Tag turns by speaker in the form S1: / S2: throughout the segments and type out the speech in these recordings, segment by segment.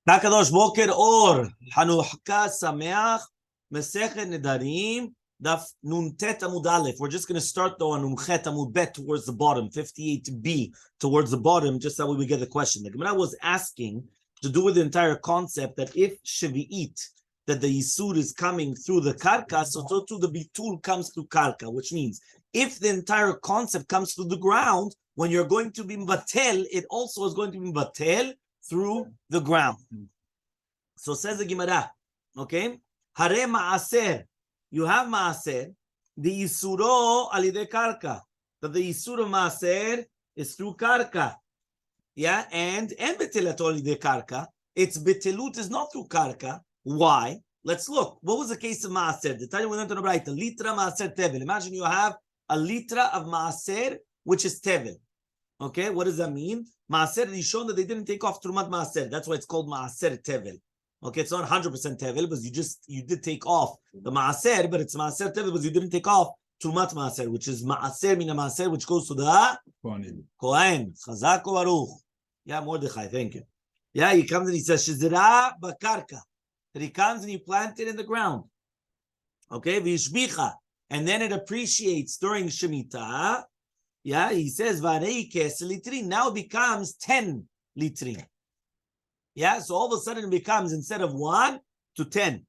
S1: Takadosh Boker Or Hanukkah Sameach Masechet Nedarim Daf Nuntet Amud Aleph. We're just going to start though on Numchet Amud Bet towards the bottom, 58b towards the bottom, just that way we get the question. The Gemara was asking to do with the entire concept that if Shavi'it, that the Yisur is coming through the Karka, so too the Bitul comes through Karka, which means if the entire concept comes through the ground, when you're going to be Batel, it also is going to be Batel through the ground. So says the Gemara, okay? Hare ma'aser, you have ma'aser, the Yisuro alide karka. That the Yisur of ma'aser is through karka. Yeah, and betelat alide karka. Its betelut is not through karka. Why? Let's look. What was the case of ma'aser? The time we went on the right, the litra ma'aser tevel. Imagine you have a litra of ma'aser, which is tevel. Okay, what does that mean? Maaser is shown that they didn't take off Trumat Maaser. That's why it's called Maaser Tevel. Okay, it's not 100% Tevel, but you did take off the Maaser, but it's Maaser Tevel because you didn't take off Trumat Maaser, which is Maaser Mina Maaser, which goes to the Kohen. Chazak Baruch. Yeah, Mordechai, thank you. Yeah, he comes and he says, Shizira Bakarka. That he comes and he plants it in the ground. Okay, Vishbicha. And then it appreciates during Shemitah. Yeah, he says, now it becomes 10 litrin. Yeah, so all of a sudden it becomes, instead of 1 to 10.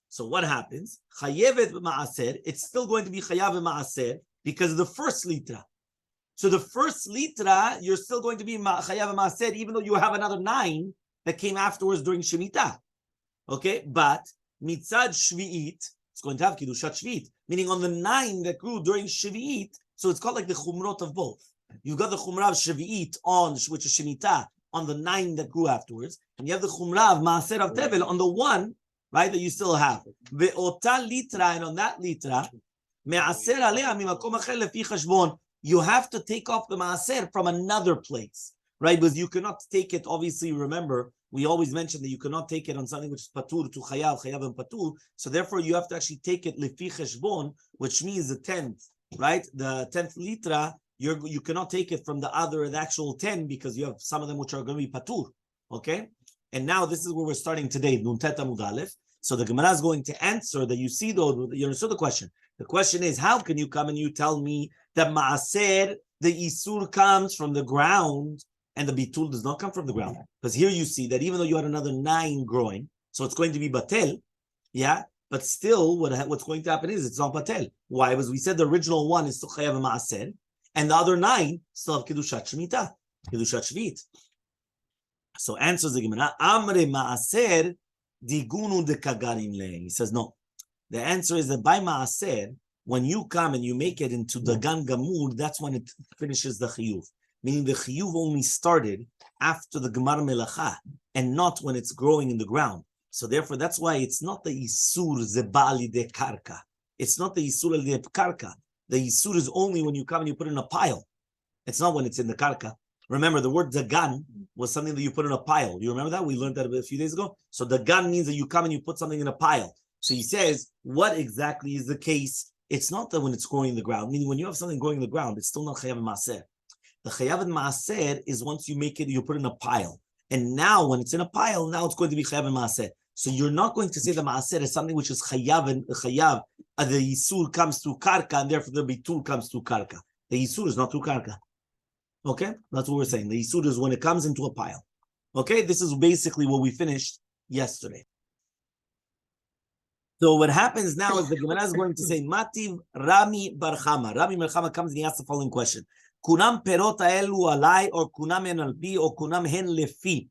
S1: So what happens? Chayevet ma'aser, it's still going to be chayav ma'aser because of the first litra. So the first litra, you're still going to be chayav ma'aser, even though you have another 9 that came afterwards during Shemitah. Okay, but mitzad shvi'it, it's going to have kiddushat shvi'it, meaning on the 9 that grew during shvi'it. So it's called like the chumrot of both. You got the chumrah of Shavi'it on, which is Shemitah, on the 9 that grew afterwards, and you have the chumrah of Maaser of Tevel on the 1, right, that you still have. Ve'ota litra, and on that litra, me'aser alea mimakom acher lefi chashbon. You have to take off the Maaser from another place, right? Because you cannot take it, obviously, remember, we always mention that you cannot take it on something which is patur to chayav and patur, so therefore you have to actually take it lefi chashbon, which means the 10th. Right, the 10th litra, you cannot take it from the actual 10 because you have some of them which are going to be patur. Okay, and now this is where we're starting today. Nuntet Amud Aleph. So the Gemara is going to answer that. You see, though, you understood the question. The question is, how can you come and you tell me that Maaser, the Isur comes from the ground and the Bitul does not come from the ground? Because here you see that even though you had another 9 growing, so it's going to be Batel, yeah. But still, what's going to happen is it's not Batel. Why? Because we said the original 1 is still Chayav Ma'aser, and the other 9 still have Kiddushat Shemitah, Kiddushat Shvit. So answers the Gemara, Amre Ma'aser digunu de kagarim le. He says, no. The answer is that by Ma'aser, when you come and you make it into the Gan Gamur, that's when it finishes the Chiyuv. Meaning the Chiyuv only started after the Gemar Melacha, and not when it's growing in the ground. So therefore, that's why it's not the Isur Zebali de Karka. It's not the Isur de Karka. The Isur is only when you come and you put in a pile. It's not when it's in the Karka. Remember, the word Dagan was something that you put in a pile. You remember that? We learned that a few days ago. So Dagan means that you come and you put something in a pile. So he says, what exactly is the case? It's not that when it's growing in the ground. Meaning when you have something growing in the ground, it's still not Chayav Maaser. The Chayav Maaser is once you make it, you put it in a pile. And now, when it's in a pile, now it's going to be Chayav Maaser. So you're not going to say the Maaser is something which is Chayav and Chayav. The Yisur comes through Karka, and therefore the Bitul comes through Karka. The Yisur is not through Karka. Okay? That's what we're saying. The Yisur is when it comes into a pile. Okay? This is basically what we finished yesterday. So what happens now is the Gemara is going to say, Mativ Rami Barchama. Rami Barchama comes and he asks the following question. Kunam perot elu alai, or kunam hen alpi, or kunam hen lefi.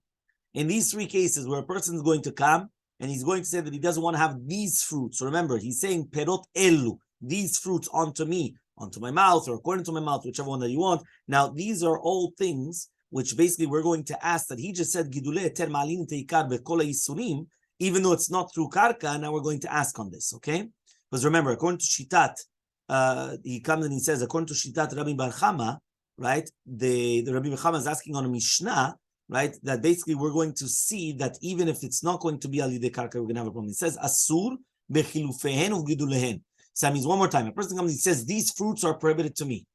S1: In these 3 cases where a person is going to come and he's going to say that he doesn't want to have these fruits. So remember, he's saying perot elu, these fruits onto me, onto my mouth, or according to my mouth, whichever one that you want. Now, these are all things which basically we're going to ask that he just said gidule ter ma'alin teikar bekol ha'isurim, even though it's not through karka. Now we're going to ask on this, okay? Because remember, according to Shitat, he comes and he says, according to Shitat Rabbi Bar Chama, right? The Rabbi Bar Chama is asking on a Mishnah, right? That basically we're going to see that even if it's not going to be alidei karka, we're going to have a problem. It says asur bechilufehen uvgidulehen. So that means one more time, a person comes and says these fruits are prohibited to me.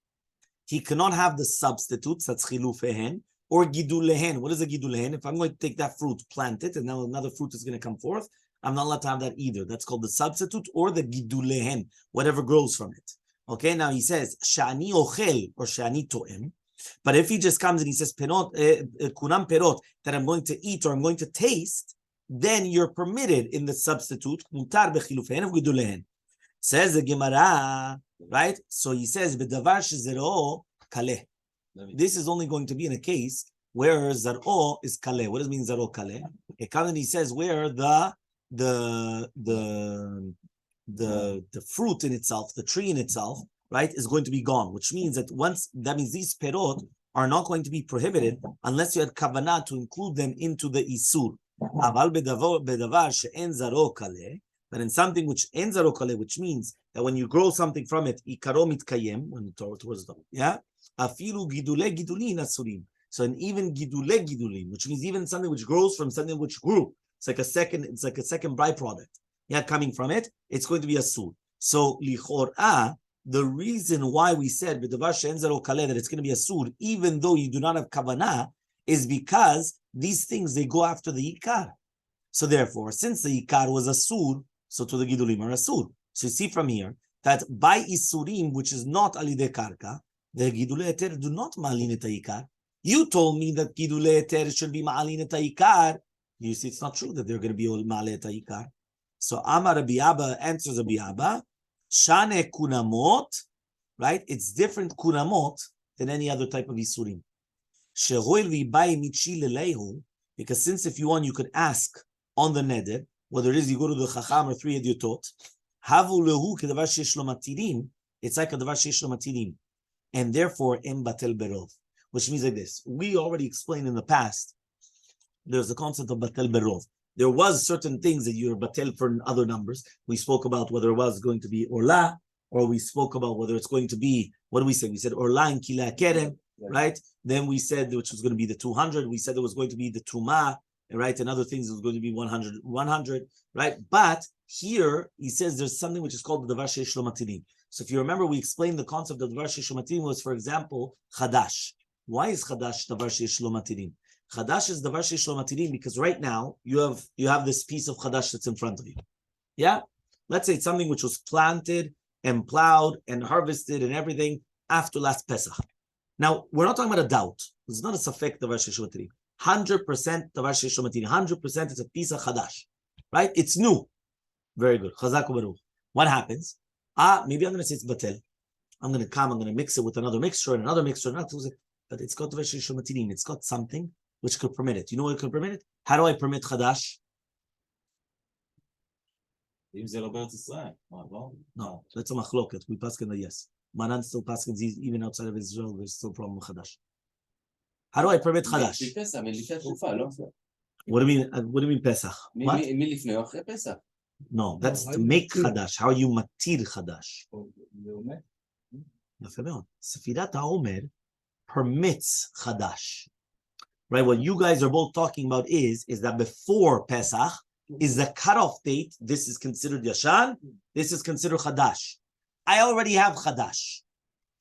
S1: He cannot have the substitutes, that's chilufehen, or gidulehen. What is a gidulehen? If I'm going to take that fruit, plant it, and now another fruit is going to come forth, I'm not allowed to have that either. That's called the substitute or the gidulehen, whatever grows from it. Okay, now he says, shani ochel or shani to'em. But if he just comes and he says, perot, kunam perot, that I'm going to eat or I'm going to taste, then you're permitted in the substitute, mutar bechilufehen of gidulehen. Says the Gemara, right? So he says, b'davar shezero kaleh. This is only going to be in a case where zaro is kaleh. What does it mean zaro kaleh? It comes and he says where the fruit in itself, the tree in itself, right, is going to be gone, which means that that means these perot are not going to be prohibited unless you had kavanah to include them into the isur. Aval bedavar she'en zaro kaleh, but in something which en zaro kaleh, which means that when you grow something from it, ikaro mitkayem, when towards the, yeah, afilu gidule gidulin asurim. So an even gidule gidulin, which means even something which grows from something which grew. It's like a second byproduct. Yeah, coming from it, it's going to be asur. So lichorah, the reason why we said b'davar she'en zaro kaleh that it's going to be asur, even though you do not have kavanah, is because these things they go after the ikar. So therefore, since the ikar was asur, so to the gidulim are asur. So you see from here that by isurim, which is not alidei karka, the gidulei eter do not ma'alin et ikar. You told me that gidulei eter should be ma'alin et ikar. You see, it's not true that they're going to be ma'alin et ikar. So Amar Rabbi Abba answers Rabbi Abba, Shane kunamot, right? It's different kunamot than any other type of isurim. Shehoil v'bai michi lelehu, because since if you want, you could ask on the neder, whether it is you go to the chacham or 3 edyotot, havu lehu kedavar sheish lo matirim, it's like a davar sheish lo matirim, and therefore em batel berov, which means like this. We already explained in the past, there's the concept of batel berov. There was certain things that you're batel for other numbers. We spoke about whether it was going to be orla, or we spoke about whether it's going to be, what do we say? We said orla and kila kerem, right? Then we said which was going to be the 200. We said it was going to be the truma, right? And other things it was going to be 100, right? But here he says there's something which is called the davar sheish lo matirim. So if you remember, we explained the concept of davar sheish lo matirim was, for example, chadash. Why is chadash davar sheish lo matirim? Chadash is davar sheish lo matirim because right now you have this piece of chadash that's in front of you. Yeah, let's say it's something which was planted and plowed and harvested and everything after last Pesach. Now we're not talking about a doubt. It's not a safek davar sheish lo matirim. 100% davar sheish lo matirim. 100% it's a piece of chadash, right? It's new. Very good. Chazak u'baruch. What happens? Maybe I'm going to say it's batel. I'm going to mix it with another mixture and another mixture, but it's got davar sheish lo matirim. It's got something which could permit it. You know what could permit it? How do I permit chadash? No, that's a machloket. We paskin the yes. Maran still paskins even outside of Israel. There's still a problem with chadash. How do I permit chadash? What do you mean Pesach? What? No, that's to make chadash. How you matir chadash? Sefirat HaOmer permits chadash. Right, what you guys are both talking about is that before Pesach is the cutoff date. This is considered Yashan. This is considered Chadash. I already have Chadash.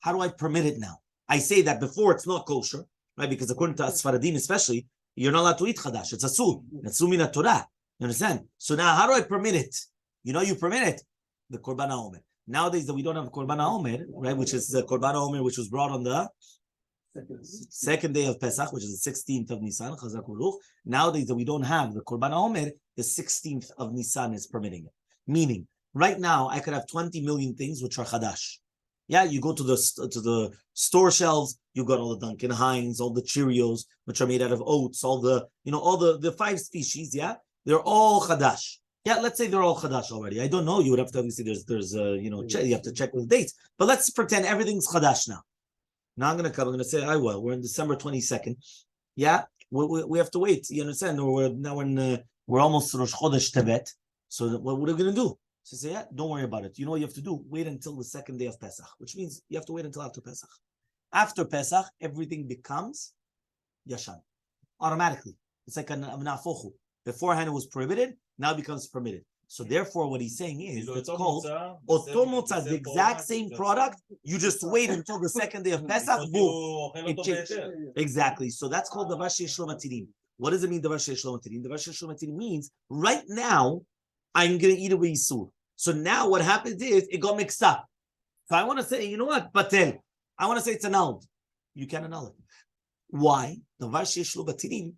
S1: How do I permit it now? I say that before it's not kosher, right? Because according to Sfaradim especially, you're not allowed to eat Chadash. It's Asur. It's Asur Torah. You understand? So now how do I permit it? You know you permit it. The Korban HaOmer. Nowadays that we don't have Korban HaOmer, right? Which is the Korban HaOmer which was brought on the second day of Pesach, which is the 16th of Nisan, Chazak u'Ruch. Nowadays that we don't have the Korban HaOmer, the 16th of Nisan is permitting it. Meaning, right now I could have 20 million things which are Chadash. Yeah, you go to the store shelves, you got all the Dunkin' Hines, all the Cheerios, which are made out of oats, all the 5 species. Yeah, they're all Chadash. Yeah, let's say they're all Chadash already. I don't know. You would have to obviously you have to check with dates. But let's pretend everything's Chadash now. Now I'm going to say, we're in December 22nd. Yeah, we have to wait. You understand? Or we're almost Rosh Chodesh Tevet. So what are we going to do? So say, don't worry about it. You know what you have to do? Wait until the second day of Pesach, which means you have to wait until after Pesach. After Pesach, everything becomes Yashan. Automatically. It's like a nafochu. Beforehand it was prohibited, now it becomes permitted. So therefore, what he's saying is it's called Oto Motza, the exact same product. You just wait until the second day of Pesach. Boom. Exactly. So that's called Davar Sheyesh Lo Matirim. What does it mean, Davar Sheyesh Lo Matirim? Davar Sheyesh Lo Matirim means right now I'm going to eat it with Yisur. So now what happens is it got mixed up. So I want to say, you know what, Batel. I want to say it's annulled. You can't annul it. Why? Davar Sheyesh Lo Matirim,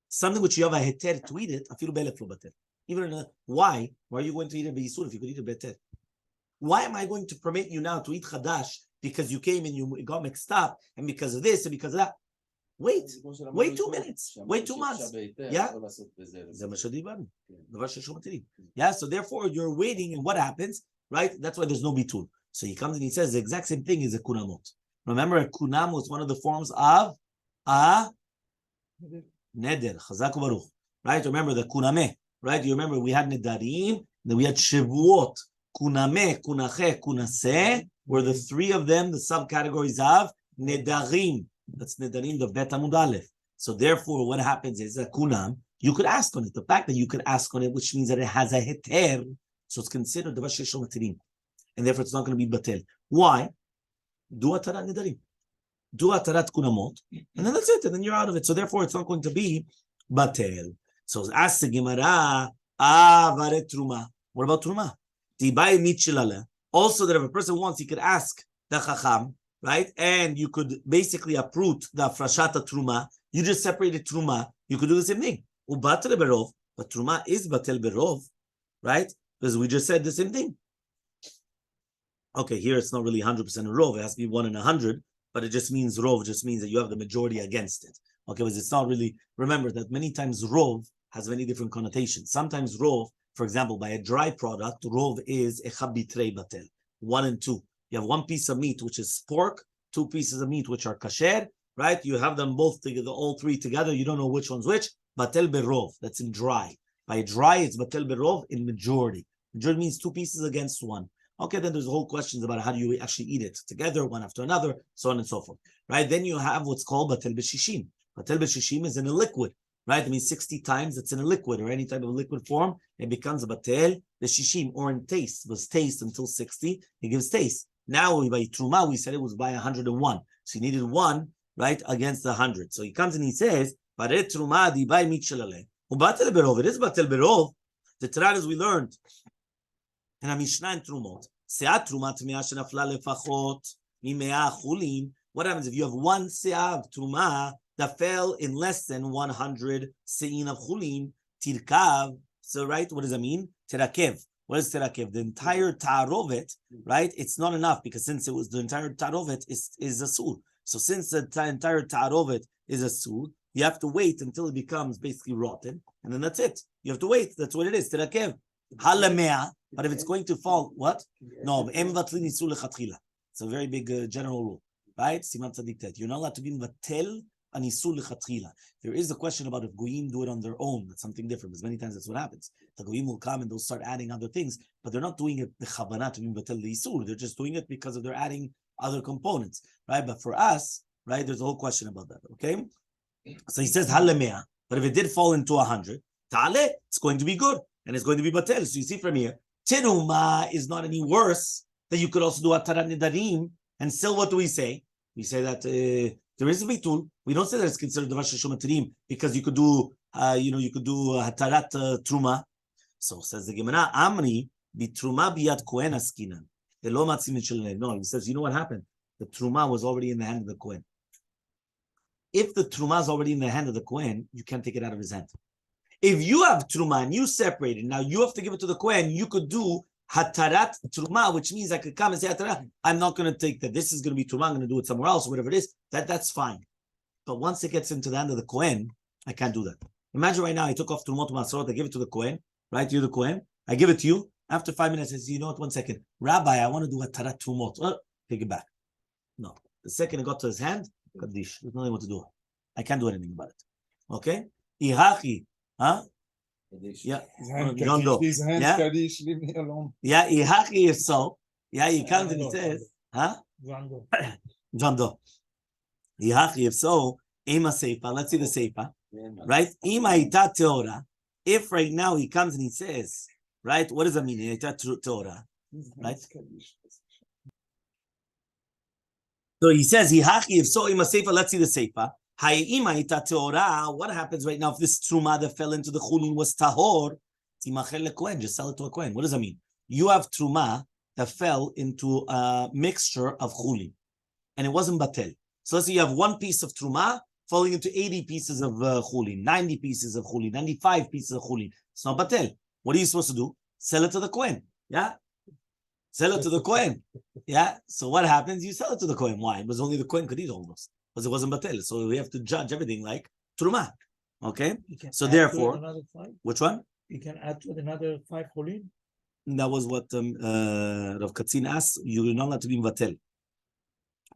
S1: something which you have a heter to eat it, afilu be'elef lo batel. Even why? Why are you going to eat a beisur if you could eat a beter? Why am I going to permit you now to eat chadash because you came and you got mixed up and because of this and because of that? Wait 2 minutes. Wait 2 months. Yeah. Yeah. So therefore you're waiting, and what happens? Right. That's why there's no bitul. So he comes and he says the exact same thing is a kunamot. Remember, a kunam was one of the forms of a neder. Chazak u'baruch. Right. Remember the kuname. Right? You remember we had Nedarim, then we had Shavuot, Kuname, Kunache, Kunase, were the three of them, the subcategories of Nedarim. That's Nedarim, the Bet Amud Aleph. So therefore, what happens is that Kunam, you could ask on it. The fact that you could ask on it, which means that it has a heter, so it's considered Davar Sheyesh Lo Matirim. And therefore, it's not going to be Batel. Why? Do Atarat Nedarim. Do Atarat Kunamot, and then that's it, and then you're out of it. So therefore, it's not going to be Batel. So ask the Gemara, varet truma. What about truma? Tibai mitchilale. Also, that if a person wants, he could ask the chacham, right? And you could basically uproot the frashata truma. You just separated truma. You could do the same thing. Ubatel berov, but truma is batel berov, right? Because we just said the same thing. Okay, here it's not really 100% rov. It has to be 1 in 100, but it just means rov. Just means that you have the majority against it. Okay, because it's not really. Remember that many times rov has many different connotations. Sometimes rov, for example, by a dry product, rov is echa bitrei batel, 1 and 2. You have one piece of meat, which is pork, 2 pieces of meat, which are kasher, right? You have them both together, all 3 together. You don't know which one's which. Batel berov, that's in dry. By dry, it's batel berov in majority. Majority means 2 pieces against 1. Okay, then there's a whole questions about how do you actually eat it together, one after another, so on and so forth, right? Then you have what's called batel b'shishim. Batel b'shishim is in a liquid. Right, I mean 60 times it's in a liquid or any type of liquid form, it becomes a batel b'shishim, or in taste. It was taste until 60, it gives taste. Now by truma, we said it was by 101. So he needed 1, right, against the 100. So he comes and he says, Baret truma di by mitchelale. Ubatel berov, it is batel berov. The Torah, as we learned in a Mishnah in Trumot, se'at truma tmiah shenafla lefachot mimea chulin. What happens if you have 1 se'ah of truma that fell in less than 100 se'in of chulin, tirkav? So, right, what does that mean? Terakev. What is terakev? The entire ta'arovet, right? It's not enough, because since it was the entire ta'arovet is a sul. So since the entire ta'arovet is a sul, you have to wait until it becomes basically rotten, and then that's it. You have to wait. That's what it is. Terakev. Halamea. But if it's going to fall, what? No, it's a very big general rule, right? Siman Tzadik Tet. You're not allowed to be vatel anisul lechatchila. There is a question about if goyim do it on their own. That's something different, because many times that's what happens. The goyim will come and they'll start adding other things, but they're not doing it bechavana to be vatel leisur. They're just doing it because of they're adding other components, right? But for us, right, there's a whole question about that. Okay, so he says halemea, but if it did fall into 100, ta'ale, it's going to be good and it's going to be batel. So you see from here, Tiruma is not any worse. That you could also do Atarat Nedarim, and still, what do we say? We say that there is a bitul. We don't say that it's considered Davar Sheyesh Lo Matirim, because you could do, you could do Hatarat Truma. So says the Gemara, Amri bitruma biyad kohen askinan. No, he says, you know what happened? The truma was already in the hand of the kohen. If the truma is already in the hand of the kohen, you can't take it out of his hand. If you have truma and you separate it, now you have to give it to the kohen. You could do hatarat truma, which means I could come and say, hatarat, I'm not going to take that. This is going to be truma. I'm going to do it somewhere else, whatever it is. That's fine. But once it gets into the hand of the kohen, I can't do that. Imagine right now, I took off trumot masorot, I give it to the kohen, right? You're the kohen. I give it to you. After 5 minutes, I say, you know what? 1 second, Rabbi, I want to do hatarat trumot. Take it back. No. The second it got to his hand, kaddish. There's nothing what to do. I can't do anything about it. Okay? Ihachi. Huh? Yeah. John Doe. Yeah. Yeah, Ihachi is so. Yeah, he comes and he says, huh? John Doe. Ihachi, if so, Ema Seifa. Let's see the Seifa. Right? Ima ita teora. If right now he comes and he says, right? What does that mean? Right? So he says, if so, let's see the seifa. What happens right now if this truma that fell into the chulin was tahor? Just sell it to a kohen. What does that mean? You have truma that fell into a mixture of chulin, and it wasn't batel. So let's say you have one piece of truma falling into 80 pieces of chulin, 90 pieces of chulin, 95 pieces of chulin. It's not batel. What are you supposed to do? Sell it to the kohen. Yeah? Sell it to the kohen. Yeah? So what happens? You sell it to the kohen. Why? Because only the kohen could eat all those. Because it wasn't batel. So we have to judge everything like truma. Okay? So therefore, which one?
S2: You can add to it another 5 chulin.
S1: That was what Rav Katzin asked. You're not allowed to be batel.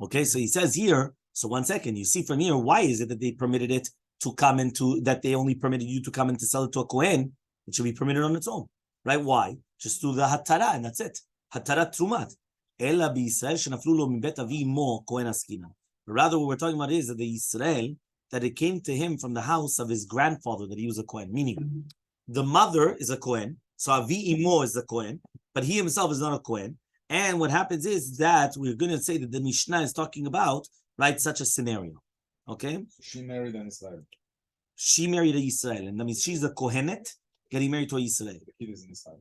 S1: Okay? So he says here, so 1 second, you see from here, why is it that they permitted it to come into, that they only permitted you to come and to sell it to a kohen? It should be permitted on its own. Right? Why? Just do the hatara and that's it. Hatarat trumat. Ela b'Yisrael shenaflu lo min bet avi mo kohen askina. Rather, what we're talking about is that the Israel, that it came to him from the house of his grandfather, that he was a kohen. Meaning, the mother is a kohen, so avi imo is a kohen, but he himself is not a kohen. And what happens is that we're going to say that the Mishnah is talking about, right, such a scenario. Okay?
S3: She married an Israel.
S1: She married a Israel, and that means she's a kohenet getting married to a Israel.
S3: The kid is an Israel.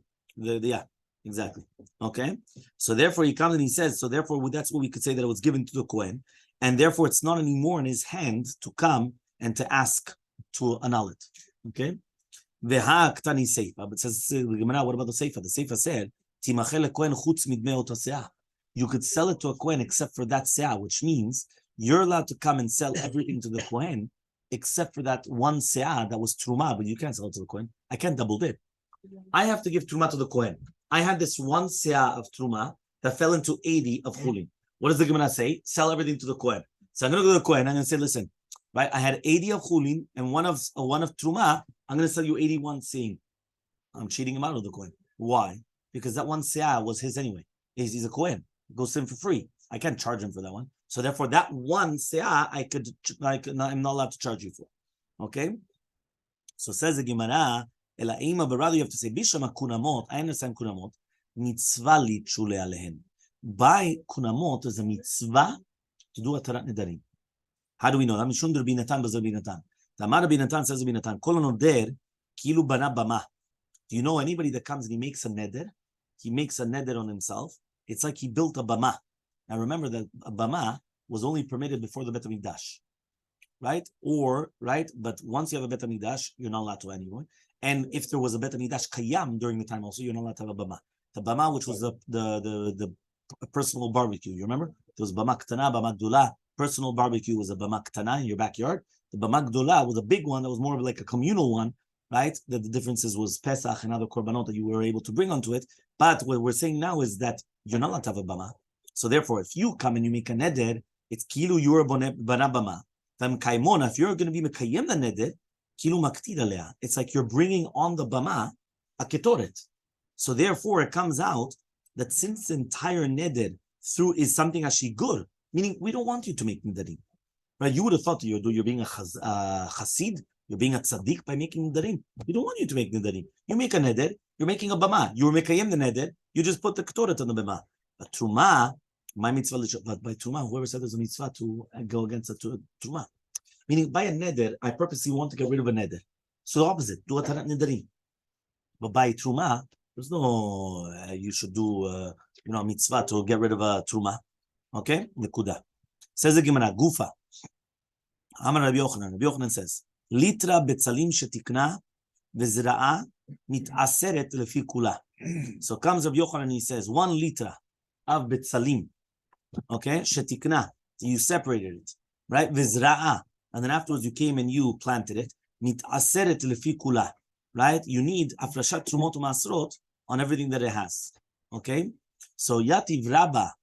S1: Yeah, exactly. Okay? So therefore he comes and he says, so therefore that's what we could say that it was given to the kohen, and therefore it's not anymore in his hand to come and to ask to annul it. Okay? Veha ktani seifa, but says the Gemara, what about the seifa? The seifa said, timachel kohen chutz midmei ota seah. You could sell it to a kohen except for that seah, which means you're allowed to come and sell everything to the kohen except for that one seah that was truma, but you can't sell it to the kohen. I can't double dip. I have to give truma to the kohen. I had this one seah of truma that fell into 80 of chulin. What does the Gemara say? Sell everything to the kohen. So I'm going to go to the kohen. I'm going to say, listen, right? I had 80 of chulin and one of truma. I'm going to sell you 81 seim. I'm cheating him out of the kohen. Why? Because that one seah was his anyway. He's a kohen. It goes to him for free. I can't charge him for that one. So therefore, that one seah I'm not allowed to charge you for. Okay? So says the Gemara, but rather you have to say, Bishama kunamot, I understand kunamot, mitzvah li chule alehen. By kunamot is a mitzvah to do atarat nedarim. How do we know? That means Rabbi Natan bazar Rabbi Natan. Tamar Rabbi Natan says Rabbi Natan, kol noder kilu bana bama. Do you know anybody that comes and he makes a neder? He makes a neder on himself. It's like he built a bama. Now remember that a bama was only permitted before the Bet HaMikdash. Right? But once you have a Bet HaMikdash, you're not allowed to anymore. And if there was a Bet HaMikdash Kayam during the time also, you're not allowed to have a bama. The bama, which was the personal barbecue, you remember? There was bama ktana, bama gdula. Personal barbecue was a bama ktana in your backyard. The bama gdula was a big one that was more of like a communal one, right? That the differences was Pesach and other korbanot that you were able to bring onto it. But what we're saying now is that you're not allowed to have a bama. So therefore, if you come and you make a neder, it's kilu you're bana bama. If you're going to be mekayem the neder, kilu maktid alea. It's like you're bringing on the bama a ketoret. So therefore, it comes out that since the entire neder through is something ashigur, meaning we don't want you to make nedarim. Right? You would have thought you're being a chassid, you're being a tzaddik by making nedarim. We don't want you to make nedarim. You make a neder, you're making a bama. You were mekayem the neder, you just put the ketoret on the bama. But truma, my mitzvah, but by truma, whoever said there's a mitzvah to go against a truma. Meaning by a neder, I purposely want to get rid of a neder. So the opposite, do a tarat nedarim. But by truma, there's no you should do mitzvah to get rid of a truma. Okay? Nekuda. Says the Gemara, Gufa. Amar Rabbi Yochanan. Rabbi Yochanan says, Litra betzalim shetikna vezra'a mit'aseret lefi kula. So comes Rabbi Yochanan and he says, 1 litra of betzalim, okay, shetikna, you separated it, right? Vezra'a, and then afterwards you came and you planted it. Mit'aseret lefi kula, right? You need afrashat trumot u'masrot on everything that it has, okay? So yativ Rabba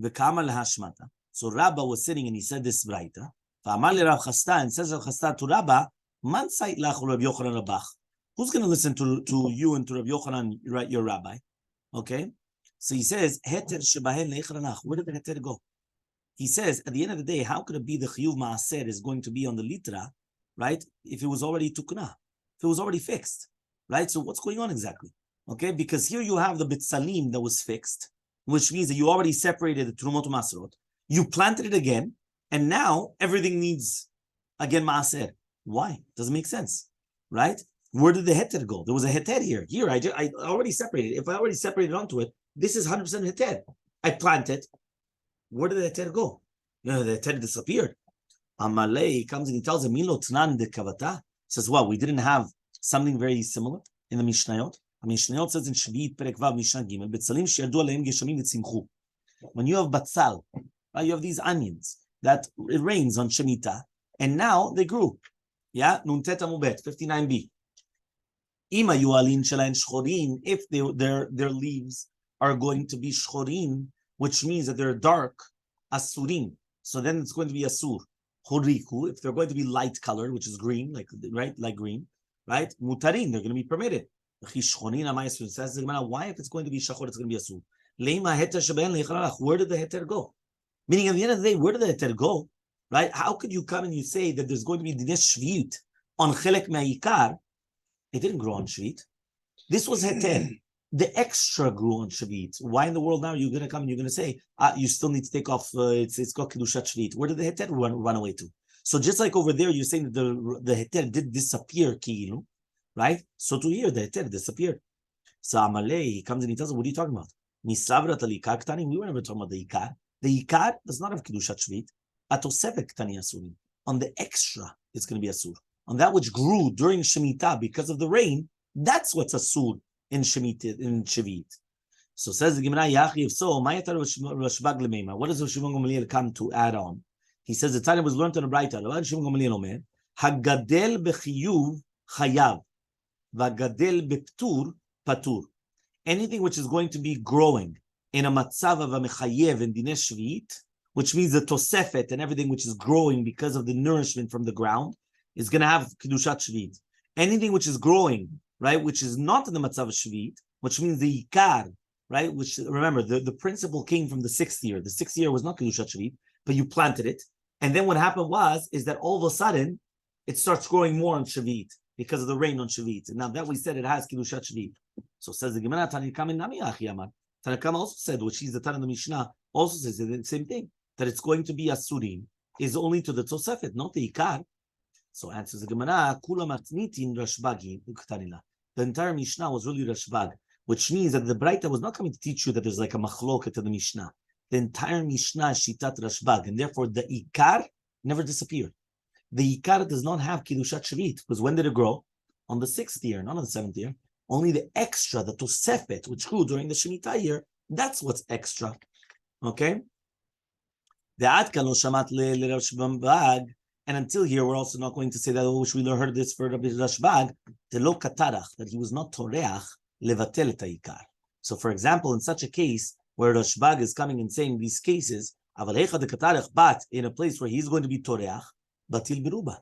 S1: v'kama lehashmata. So Rabba was sitting and he said this braita. V'amar le Rav Chasta, and says Rav Chasta to Rabba, man sait lach Rabbi Yochanan Rabach. Who's going to listen to you and to Rabbi Yochanan, right, your rabbi? Okay? So he says, heter shebahen leichanach. Where did the heter go? He says, at the end of the day, how could it be the chiyuv maaser is going to be on the litra, right? If it was already tukna, if it was already fixed, right? So what's going on exactly? Okay, because here you have the bitzalim that was fixed, which means that you already separated the trumot masrot. You planted it again, and now everything needs again maaser. Why? Doesn't make sense, right? Where did the heter go? There was a heter here. Here, I already separated. If I already separated onto it, this is 100% heter. I planted. Where did the heter go? The heter disappeared. Elmaleh comes and he tells him, Milo tnan de kavata. Says, well, we didn't have something very similar in the Mishnayot. Mishnayot says in Shvi'it Perek Vav Mishnah Gimel, Betzalim she'yardu aleim geshamim v'tzimchu. When you have batzal, right, you have these onions that it rains on Shemitah, and now they grew. Yeah, Nuntet Amubet 59b. Ima yualin shelain shchorin, if their leaves are going to be shchorin, which means that they're dark, asurim. So then it's going to be asur. Horiku, if they're going to be light colored, which is green, like green, right? Mutarin, they're going to be permitted. Why, if it's going to be shachor, it's going to be asur. Where did the heter go? Meaning, at the end of the day, where did the heter go? Right? How could you come and you say that there's going to be dinesh shviut on chelek me'ikar? It didn't grow on shviut. This was heter. The extra grew on shviut. Why in the world now you're going to come and you're going to say you still need to take off? It's got kedushat shviut. Where did the heter run away to? So just like over there, you're saying that the heter did disappear, ki'ilu, right? So to here, the heter disappeared. So Elmaleh, he comes and he tells him, what are you talking about? We were never talking about the ikar. The ikar does not have kedushat shviut. Atosefek tani asurim. On the extra, it's going to be asur. On that which grew during Shemitah because of the rain, that's what's asur in Shemitah, in Shvi'it. So says the Gemara, Yachi, if so, what does Rosh Gamaliel come to add on? He says the Tanya was learned on a Braita. Rosh Gamaliel omer, Hagadel bechiyuv chayav, vagadel beptur patur. Anything which is going to be growing in a matzav of a mechayev in Dinei Shvi'it, which means the tosefet and everything which is growing because of the nourishment from the ground, is going to have kedushat shvi'it. Anything which is growing, right, which is not in the matzav of shvi'it, which means the ikar, right, which, remember, the principle came from the 6th year. The 6th year was not kedushat shvi'it, but you planted it. And then what happened is that all of a sudden, it starts growing more on shvi'it because of the rain on shvi'it. And now that we said it has kedushat shvi'it. So says the Gemara, Tanakam Nami Achi Amar. Tanakam also said, which is the Tan of the Mishnah, also says the same thing, that it's going to be asurim, is only to the tosefet, not the ikar. So answers the Gemara, Kula matnitin rashbagi uktanila. The entire Mishnah was really rashbag, which means that the Braita was not coming to teach you that there's like a machloket to the Mishnah. The entire Mishnah is shitat rashbag, and therefore the ikar never disappeared. The ikar does not have kiddushat shvit, because when did it grow? On the 6th year, not on the 7th year. Only the extra, the tosefet, which grew during the Shemitah year, that's what's extra. Okay? And until here, we're also not going to say that, which we heard this for Rabbi Rashbag, that he was not toreach levatel et ha'ikar. So, for example, in such a case where Rashbag is coming and saying these cases, but in a place where he's going to be toreach, batil beruba,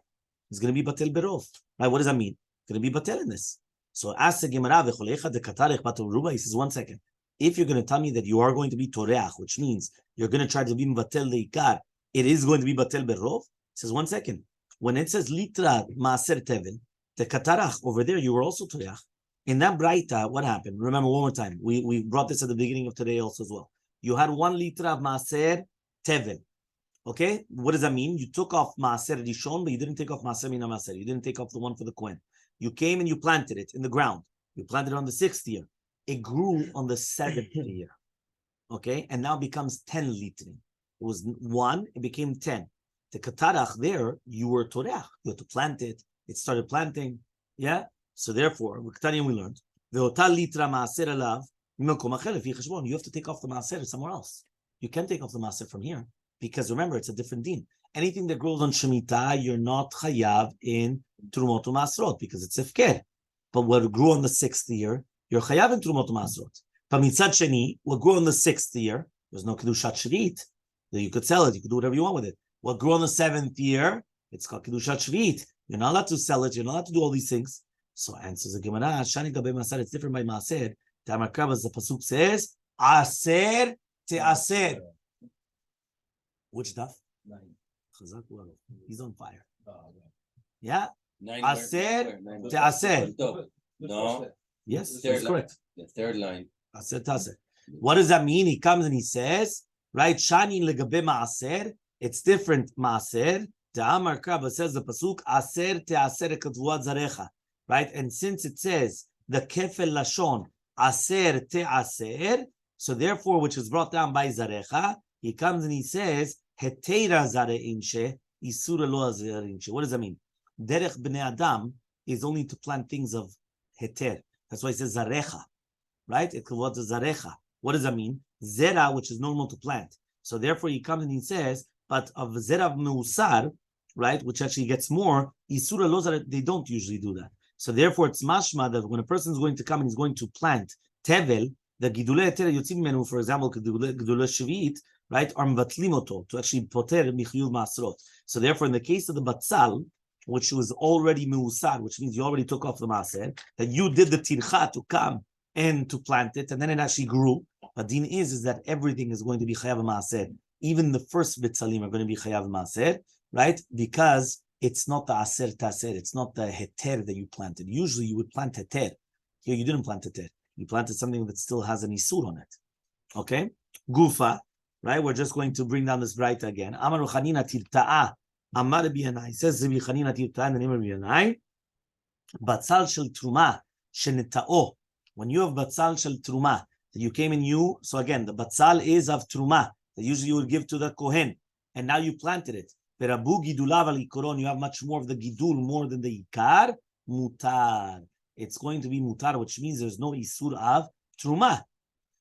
S1: he's going to be batil berov. Right? What does that mean? It's going to be batil in this. So, ask the Gemara, he says, 1 second. If you're going to tell me that you are going to be toreach, which means you're going to try to be batel leikar, it is going to be batel berov. He says, 1 second. When it says litra maaser tevel, the katarach over there, you were also toreach. In that braita, what happened? Remember one more time. We brought this at the beginning of today also as well. You had 1 litra of maaser tevel. Okay? What does that mean? You took off maaser rishon, but you didn't take off maaser mina maaser. You didn't take off the one for the kohen. You came and you planted it in the ground. You planted it on the 6th year. It grew on the 7th year. Okay? And now becomes 10 litrim. It was 1, it became 10. The katarach there, you were toreach. You had to plant it. It started planting. Yeah? So therefore, we learned, you have to take off the maaser somewhere else. You can't take off the maaser from here. Because remember, it's a different din. Anything that grows on Shemitah, you're not chayav in Trumot u'Masrot because it's hefker. But what grew on the 6th year, you're chayav in Trumot u'Masrot. But mitzad sheni, what grew on the 6th year, there's no kedushat shvit. You could sell it, you could do whatever you want with it. What grew on the 7th year, it's called kedushat shvit. You're not allowed to sell it, you're not allowed to do all these things. So answers the Gemara, Shani gabe Maser, it's different by Maser. Tamar Krabas, the pasuk says, Aser te'aser. Which daf? 9. He's on fire. Yeah? Aser te'aser.
S4: No.
S1: Yes,
S4: Third
S1: that's
S4: line.
S1: correct.
S4: The third line.
S1: Aser taser. What does that mean? He comes and he says, right? Shani legabe maaser. It's different maaser. Ta'amar Krabba says the pasuk aser te'aser ketvuat zarecha. Right? And since it says the kefel lashon aser te'aser, so therefore, which is brought down by zarecha, he comes and he says hetera zareinche isura lo zareinche. What does that mean? Derech bnei adam is only to plant things of heter. That's why he says zarecha. Right? It was zarecha. What does that mean? Zera, which is normal to plant. So therefore, he comes and he says, but of zera meusar, right, which actually gets more, isura lozar, they don't usually do that. So therefore, it's mashma that when a person is going to come and he's going to plant tevel, the gidule eter yotzim menu, for example, gidule shvit, right, are mvatlimoto to actually poter michiyuv masrot. So therefore, in the case of the batzal, which was already meusar, which means you already took off the maser, that you did the tircha to come and to plant it, and then it actually grew. But din is that everything is going to be chayav maaser. Even the first bitzalim are going to be chayav maaser, right? Because it's not the aser taser, it's not the heter that you planted. Usually you would plant heter. Here you didn't plant heter. You planted something that still has an isur on it. Okay? Gufa, right? We're just going to bring down this brighter again. Amar Chanina tirta'a, Amar Biyanai. Says Rabbi Chanina tirta'a in the name of Biyanai. Batzal shel truma sheneta'o. When you have batzal shel truma, that you came and you, so again, the batzal is of truma, that usually you would give to the kohen, and now you planted it. Verabu gidulav al ikoron, you have much more of the gidul, more than the ikar, mutar. It's going to be mutar, which means there's no isur of truma.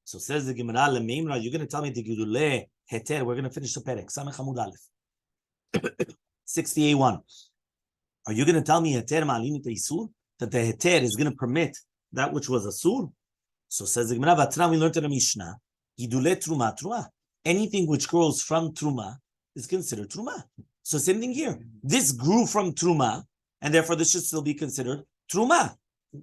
S1: So says the Gemara, lemeimra, you're going to tell me the gidule heter, we're going to finish the perek, samech hamud aleph. 68:1. Are you going to tell me heter ma'alim et isur? That the heter is going to permit that which was asur? So says the Gemara, Vatra, we learned in the Mishnah, Gidule truma, truma. Anything which grows from truma is considered truma. So same thing here. This grew from truma, and therefore this should still be considered truma.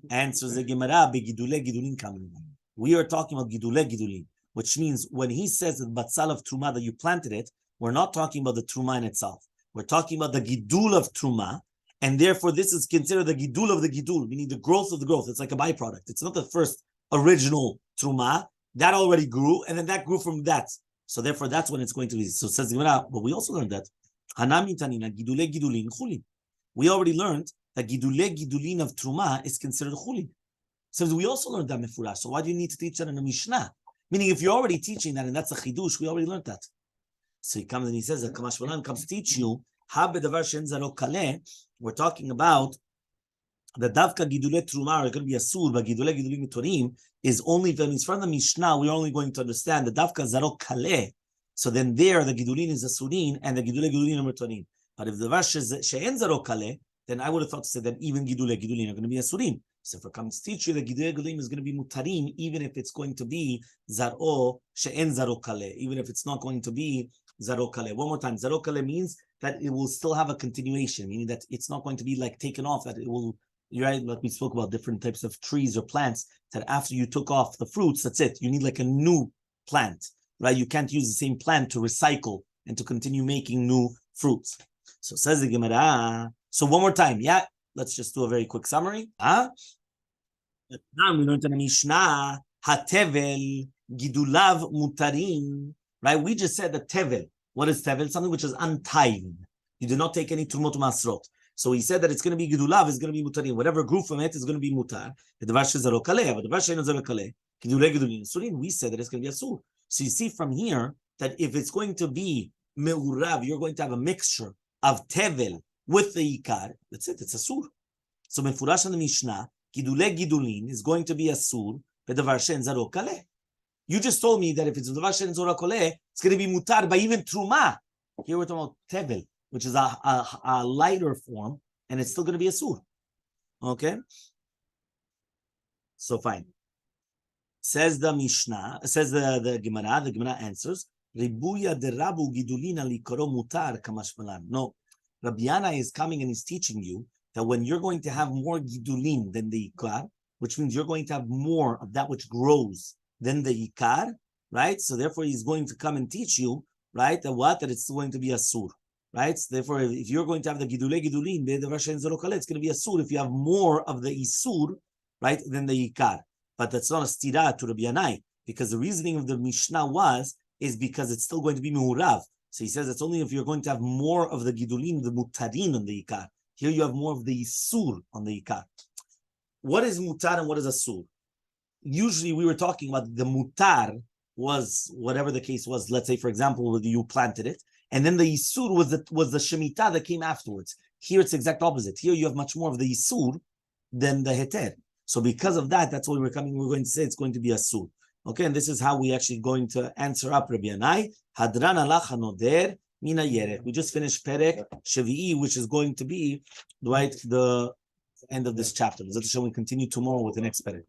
S1: And so the Gemara, Begidule gidulin kamin. We are talking about gidule gidulin, which means when he says that batzal of truma that you planted it, we're not talking about the truma in itself. We're talking about the gidul of truma, and therefore this is considered the gidul of the gidul, meaning the growth of the growth. It's like a byproduct. It's not the first original truma that already grew, and then that grew from that. So therefore, that's when it's going to be. So it says the Gemara, but we also learned that hanami tanina gidule gidulin chulin. We already learned that gidule gidulin of truma is considered chulin. So we also learned that mefurash. So why do you need to teach that in a Mishnah? Meaning, if you're already teaching that, and that's a chidush, we already learned that. So he comes and he says that Kamash Balan comes to teach you. We're talking about the davka gidule truma are going to be asur, but gidule gidulim mitorim is only if it means from the Mishnah. We're only going to understand the davka zarok kaleh. So then there the gidulin is asurin and the gidule gidulim are mitorim. But if the vash she'en zarok kaleh, then I would have thought to say that even gidule gidulin are going to be asurin. So if it comes to teach you, the gidule gidulim is going to be mutarim, even if it's going to be zaro she'en zarok kaleh, even if it's not going to be zarok kaleh. One more time, zarok kaleh means that it will still have a continuation, meaning that it's not going to be like taken off, that it will. You're right, like we spoke about different types of trees or plants, that after you took off the fruits, that's it. You need like a new plant, right? You can't use the same plant to recycle and to continue making new fruits. So says the Gemara. So one more time, yeah? Let's just do a very quick summary. Now we learned in the Mishnah, hatevel gidulav mutarim, right? We just said that tevel. What is tevel? Something which is untied. You did not take any trumot masrot. So he said that it's going to be gidulav, it's going to be mutarim. Whatever grew from it is going to be mutar. The davar shezaro kaleh, but the davar she'en zaro kaleh, gidule gidulin surin. We said that it's going to be asur. So you see from here that if it's going to be meurav, you're going to have a mixture of tevel with the ikar. That's it. It's asur. So mefurash in the Mishnah, gidule gidulin is going to be asur. The davar she'en zaro kaleh. You just told me that if it's the davar she'en zaro kaleh, it's going to be mutar by even truma. Here we're talking about tevel, which is a lighter form, and it's still going to be a sur. Okay? So fine. Says the Mishnah, says the Gemara answers, Ribuya de Rabu Gidulina Likoro Mutar Kamashmalan. No, Rabbi Yana is coming and he's teaching you that when you're going to have more Gidulin than the Ikar, which means you're going to have more of that which grows than the Ikar, right? So therefore he's going to come and teach you, right, that it's going to be a sur. Right? So therefore, if you're going to have the gidule gidulin, it's going to be a sur if you have more of the isur, right, than the Yikar. But that's not a stira to Rabbi Yanai, because the reasoning of the Mishnah is because it's still going to be Mehurav. So he says it's only if you're going to have more of the Gidulim, the Mutarin on the Yikar. Here you have more of the Yisur on the Yikar. What is Mutar and what is Asur? Usually we were talking about the Mutar was whatever the case was. Let's say, for example, whether you planted it, and then the Yisur was the Shemitah that came afterwards. Here it's the exact opposite. Here you have much more of the Yisur than the Heter. So because of that, that's why we're going to say it's going to be Asur. Okay, and this is how we actually going to answer up Rabbi Yanai. Hadran alach hanoder mina yerech. We just finished Perek Shavi'i, which is going to be right the end of this chapter. We continue tomorrow with the next Perek.